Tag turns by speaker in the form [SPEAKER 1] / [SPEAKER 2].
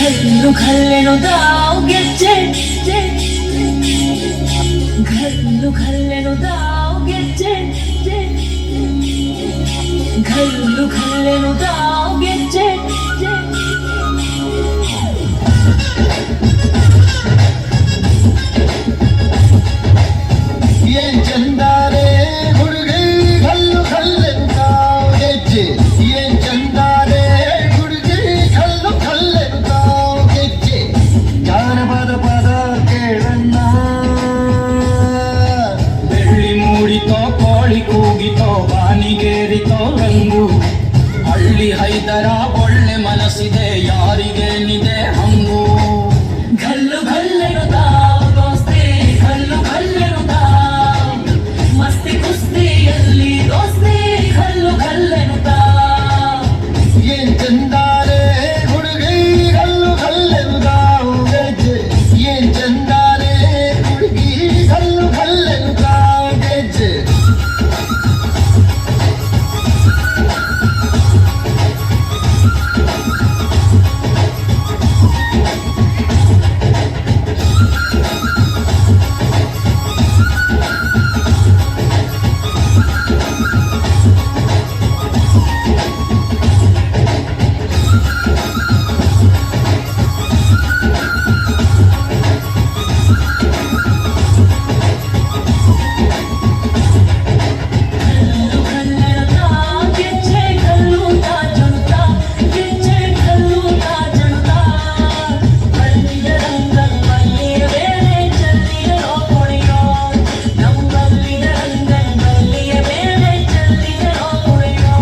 [SPEAKER 1] घल्लू घल्लेनु दाव ಗೆಜ್ಜೆ घल्लू घल्लेनु दाव ಗೆಜ್ಜೆ घल्लू घल्लेनु दाव ಗೆಜ್ಜೆ
[SPEAKER 2] ಏನ್ ಚಂದಾರೆ ಹುಡುಗಿ ಕಲ್ಲು ಕಲ್ಲೆನು ತಾವು ಗೆಜ್ಜೆ ಏನ್ ಚಂದಾರೆ ಹುಡುಗಿ ಕಲ್ಲು ಕಲ್ಲೆನು ತಾವು ಗೆಜ್ಜೆ ಜಾನಪದ ಪದ ಕೇಳಣ್ಣ
[SPEAKER 3] ಬೆಳ್ಳಿ ಮೂಡಿತೋ ಕೋಳಿ ಕೂಗಿತೋ ಬಾನಿಗೇರಿತೋ ರಂಗು ಹಳ್ಳಿ ಹೈದರ ಒಳ್ಳೆ ಮನಸ್ಸಿದೆ ಯಾರಿಗೇನಿದೆ ಹಂಗು
[SPEAKER 1] घल्लू घल्लेनु दाव ದೋಸ್ತಿ घल्लू घल्लेनु दाव ಮಸ್ತಿ ಕುಸ್ತಿಯಲ್ಲಿ ದೋಸ್ತಿ घल्लू घल्लेनु दाव
[SPEAKER 2] ಏನ್ ಚಂದಾರೆ ಹುಡುಗಿ ಕಲ್ಲು ಕಲ್ಲೆನು ತಾವು ಗೆಜ್ಜೆ ಏನ್ ಚಂದಾರೆ ಹುಡುಗಿ ಕಲ್ಲು ಕಲ್ಲೆನು ತಾವು ಗೆಜ್ಜೆ
[SPEAKER 1] घल्लू घल्लेनु दाव ಗೆಜ್ಜೆ घल्लू ತಾ ಜನುತಾ ಗೆಜ್ಜೆ घल्लू ತಾ ಜನುತಾ ಬಲ್ಲಿಯ ರಂಗಲ್ ಬಲ್ಲಿಯ ಬೇರೆ ಚೆಲ್ಲಿರೋ ಕುಣಿಯೋ ನಮ್ಮಲ್ಲಿಯ ರಂಗಲ್ ಬಲ್ಲಿಯ ಬೇರೆ ಚೆಲ್ಲಿರೋ ಕುಣಿಯೋ